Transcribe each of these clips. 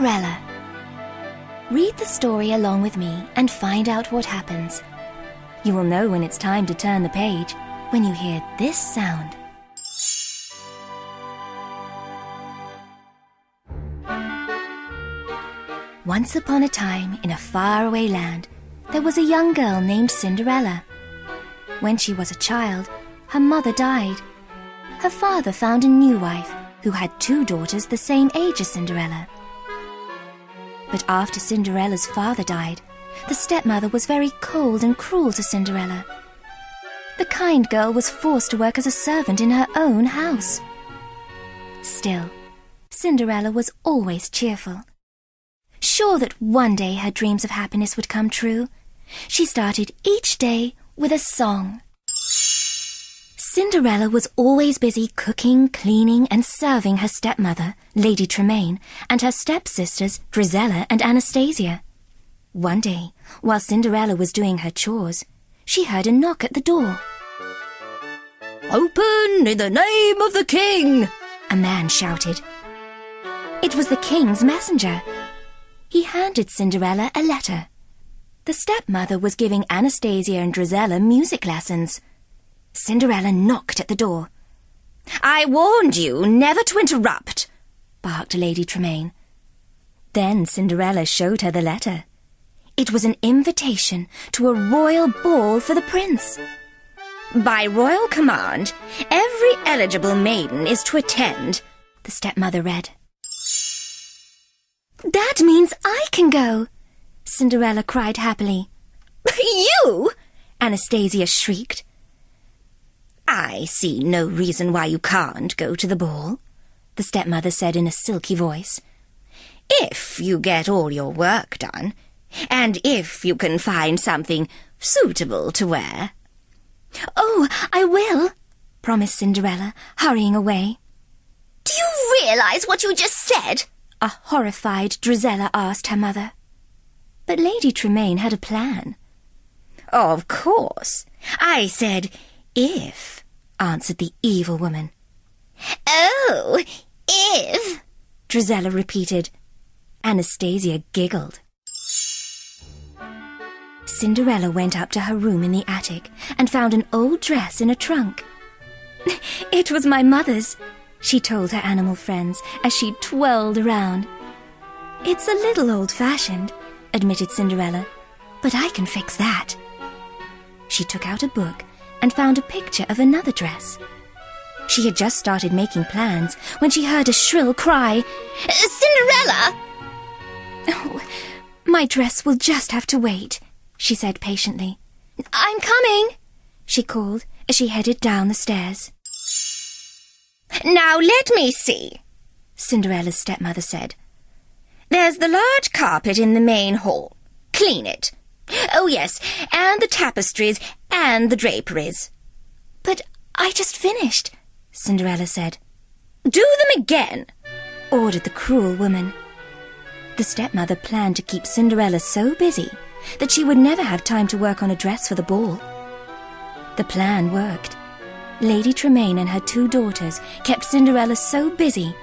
Cinderella. Read the story along with me and find out what happens. You will know when it's time to turn the page when you hear this sound. Once upon a time, in a faraway land, there was a young girl named Cinderella. When she was a child, her mother died. Her father found a new wife who had 2 daughters the same age as Cinderella. But after Cinderella's father died, the stepmother was very cold and cruel to Cinderella. The kind girl was forced to work as a servant in her own house. Still, Cinderella was always cheerful. Sure that one day her dreams of happiness would come true, she started each day with a song. Cinderella was always busy cooking, cleaning, and serving her stepmother, Lady Tremaine, and her stepsisters, Drizella and Anastasia. One day, while Cinderella was doing her chores, she heard a knock at the door. "Open in the name of the king!" a man shouted. It was the king's messenger. He handed Cinderella a letter. The stepmother was giving Anastasia and Drizella music lessons. Cinderella knocked at the door. "I warned you never to interrupt," barked Lady Tremaine. Then Cinderella showed her the letter. It was an invitation to a royal ball for the prince. "By royal command, every eligible maiden is to attend," the stepmother read. "That means I can go!" Cinderella cried happily. "You?" Anastasia shrieked. "I see no reason why you can't go to the ball," the stepmother said in a silky voice. "If you get all your work done, and if you can find something suitable to wear." "Oh, I will," promised Cinderella, hurrying away. "Do you realize what you just said?" a horrified Drizella asked her mother. But Lady Tremaine had a plan. "Of course. I said if," answered the evil woman. "Oh, if," Drizella repeated. Anastasia giggled. Cinderella went up to her room in the attic and found an old dress in a trunk. "It was my mother's," she told her animal friends as she twirled around. "It's a little old-fashioned," admitted Cinderella, "but I can fix that." She took out a book and found a picture of another dress. She had just started making plans when she heard a shrill cry, "Cinderella!" "Oh, my dress will just have to wait," she said patiently. "I'm coming," she called as she headed down the stairs. "Now let me see," Cinderella's stepmother said. "There's the large carpet in the main hall. Clean it. Oh, yes, and the tapestries and the draperies." "But I just finished," Cinderella said. "Do them again," ordered the cruel woman. The stepmother planned to keep Cinderella so busy that she would never have time to work on a dress for the ball. The plan worked. Lady Tremaine and her 2 daughters kept Cinderella so busy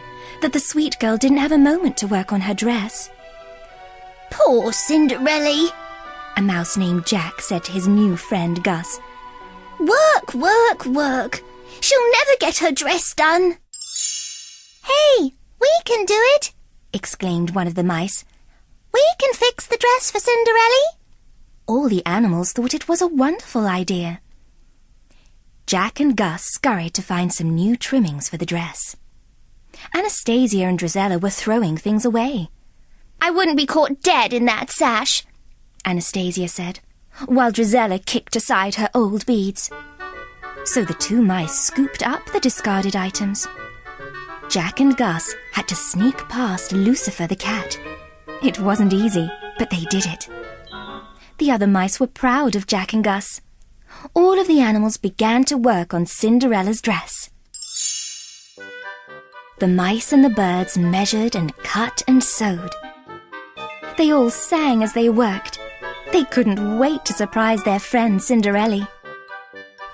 that the sweet girl didn't have a moment to work on her dress. "Poor Cinderella," a mouse named Jack said to his new friend Gus. "Work, work, work. She'll never get her dress done." "Hey, we can do it!" exclaimed one of the mice. "We can fix the dress for Cinderella!" All the animals thought it was a wonderful idea. Jack and Gus scurried to find some new trimmings for the dress. Anastasia and Drizella were throwing things away. "I wouldn't be caught dead in that sash," Anastasia said, while Drizella kicked aside her old beads. So the 2 mice scooped up the discarded items. Jack and Gus had to sneak past Lucifer the cat. It wasn't easy, but they did it. The other mice were proud of Jack and Gus. All of the animals began to work on Cinderella's dress. The mice and the birds measured and cut and sewed. They all sang as they worked. They couldn't wait to surprise their friend Cinderella.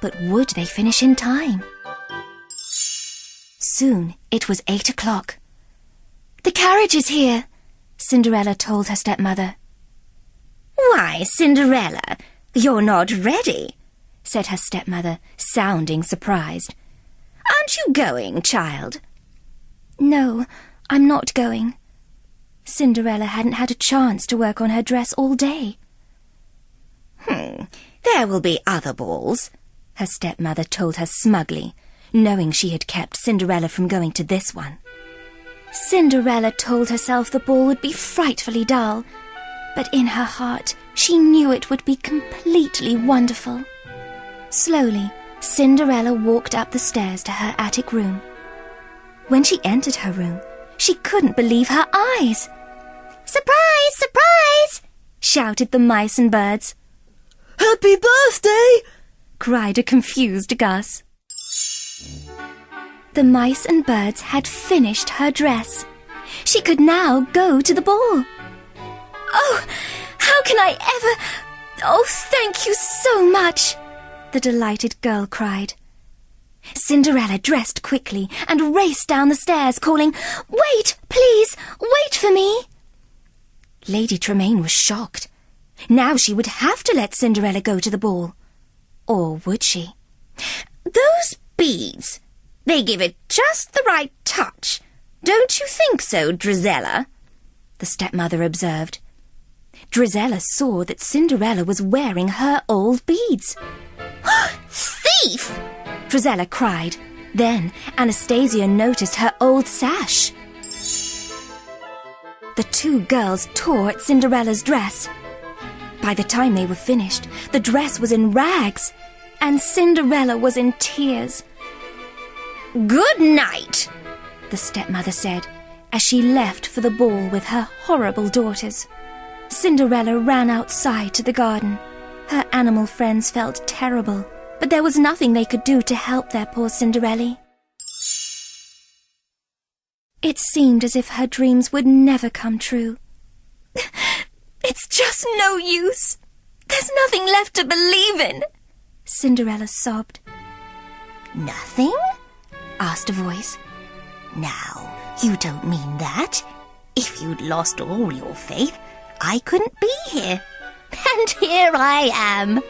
But would they finish in time? Soon it was 8 o'clock. "The carriage is here," Cinderella told her stepmother. "Why, Cinderella, you're not ready," said her stepmother, sounding surprised. "Aren't you going, child?" No, I'm not going. Cinderella hadn't had a chance to work on her dress all day. There will be other balls," her stepmother told her smugly, knowing she had kept Cinderella from going to this one. Cinderella told herself the ball would be frightfully dull, but in her heart she knew it would be completely wonderful. Slowly, Cinderella walked up the stairs to her attic room. When she entered her room, she couldn't believe her eyes. Surprise! Surprise! Shouted the mice and birds. Happy birthday! Cried a confused Gus. The mice and birds had finished her dress. She could now go to the ball. Oh, how can I ever... Oh, thank you so much, the delighted girl cried. Cinderella dressed quickly and raced down the stairs, calling, "Wait, please, wait for me." Lady Tremaine was shocked. Now she would have to let Cinderella go to the ball. Or would she? "Those beads, they give it just the right touch. Don't you think so, Drizella?" the stepmother observed. Drizella saw that Cinderella was wearing her old beads. "Thief!" Drizella cried. Then Anastasia noticed her old sash. The two girls tore at Cinderella's dress. By the time they were finished, the dress was in rags, and Cinderella was in tears. "Good night," the stepmother said, as she left for the ball with her horrible daughters. Cinderella ran outside to the garden. Her animal friends felt terrible, but there was nothing they could do to help their poor Cinderella. It seemed as if her dreams would never come true. "It's just no use. There's nothing left to believe in," Cinderella sobbed. "Nothing?" asked a voice. "Now, you don't mean that. If you'd lost all your faith, I couldn't be here. And here I am."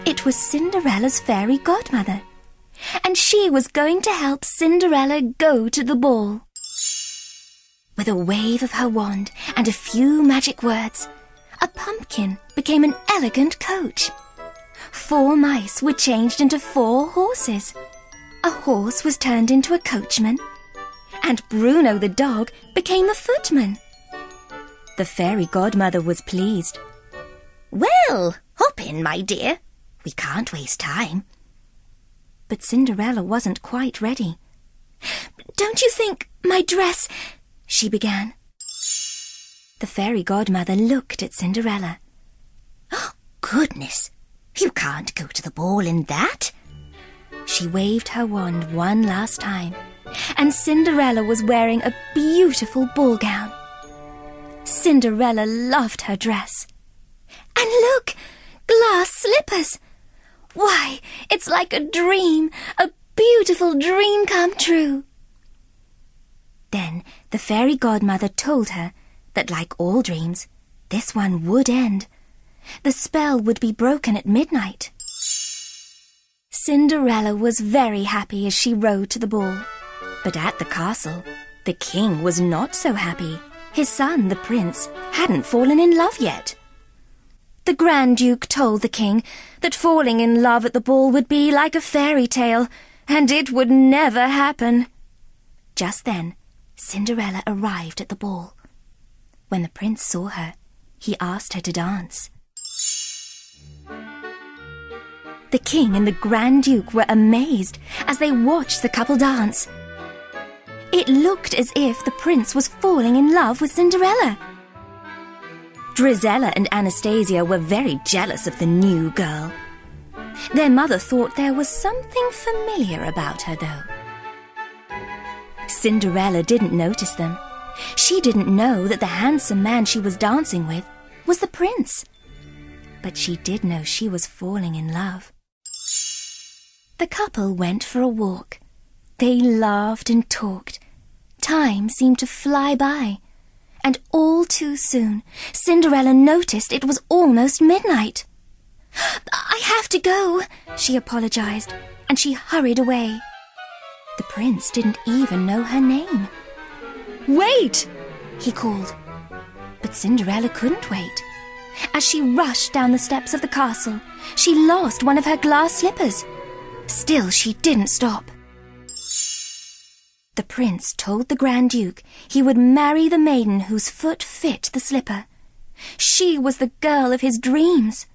It was Cinderella's fairy godmother, and she was going to help Cinderella go to the ball. With a wave of her wand and a few magic words, a pumpkin became an elegant coach. 4 mice were changed into 4 horses. A horse was turned into a coachman, and Bruno the dog became the footman. The fairy godmother was pleased. "Well, hop in, my dear. We can't waste time." But Cinderella wasn't quite ready. "Don't you think my dress—" she began. The fairy godmother looked at Cinderella. "Oh, goodness! You can't go to the ball in that." She waved her wand one last time, and Cinderella was wearing a beautiful ball gown. Cinderella loved her dress. And look! Glass slippers! Why, it's like a dream, a beautiful dream come true. Then the fairy godmother told her that, like all dreams, this one would end. The spell would be broken at midnight. Cinderella was very happy as she rode to the ball. But at the castle, the king was not so happy. His son, the prince, hadn't fallen in love yet. The Grand Duke told the king that falling in love at the ball would be like a fairy tale, and it would never happen. Just then, Cinderella arrived at the ball. When the prince saw her, he asked her to dance. The king and the Grand Duke were amazed as they watched the couple dance. It looked as if the prince was falling in love with Cinderella. Drizella and Anastasia were very jealous of the new girl. Their mother thought there was something familiar about her, though. Cinderella didn't notice them. She didn't know that the handsome man she was dancing with was the prince. But she did know she was falling in love. The couple went for a walk. They laughed and talked. Time seemed to fly by. And all too soon, Cinderella noticed it was almost midnight. "I have to go," she apologized, and she hurried away. The prince didn't even know her name. "Wait!" he called. But Cinderella couldn't wait. As she rushed down the steps of the castle, she lost one of her glass slippers. Still, she didn't stop. The prince told the Grand Duke he would marry the maiden whose foot fit the slipper. She was the girl of his dreams.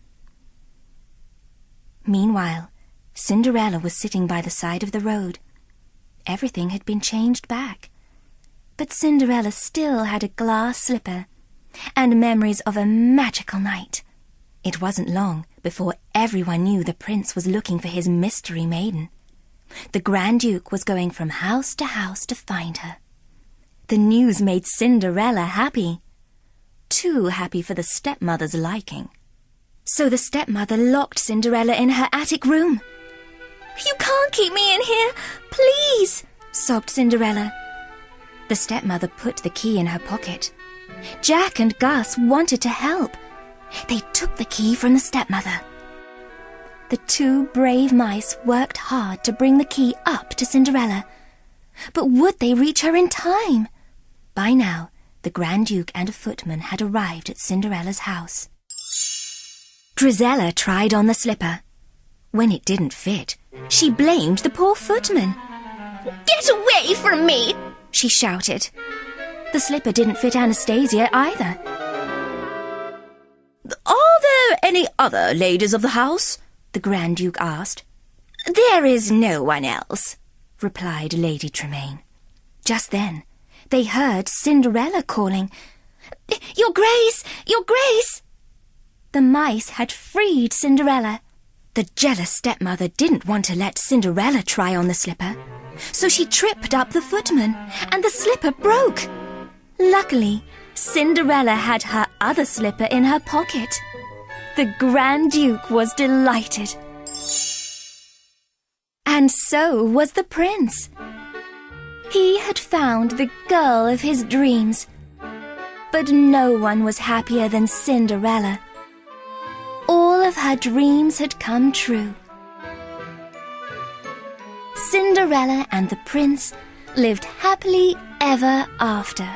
Meanwhile, Cinderella was sitting by the side of the road. Everything had been changed back. But Cinderella still had a glass slipper and memories of a magical night. It wasn't long before everyone knew the prince was looking for his mystery maiden. The Grand Duke was going from house to house to find her. The news made Cinderella happy. Too happy for the stepmother's liking. So the stepmother locked Cinderella in her attic room. "You can't keep me in here, please," sobbed Cinderella. The stepmother put the key in her pocket. Jack and Gus wanted to help. They took the key from the stepmother. The two brave mice worked hard to bring the key up to Cinderella. But would they reach her in time? By now, the Grand Duke and a footman had arrived at Cinderella's house. Drizella tried on the slipper. When it didn't fit, she blamed the poor footman. Get away from me! She shouted. The slipper didn't fit Anastasia either. "Are there any other ladies of the house?" the Grand Duke asked. "There is no one else," replied Lady Tremaine. Just then, they heard Cinderella calling, "Your Grace! Your Grace!" The mice had freed Cinderella. The jealous stepmother didn't want to let Cinderella try on the slipper, so she tripped up the footman, and the slipper broke. Luckily, Cinderella had her other slipper in her pocket. The Grand Duke was delighted. And so was the prince. He had found the girl of his dreams. But no one was happier than Cinderella. All of her dreams had come true. Cinderella and the prince lived happily ever after.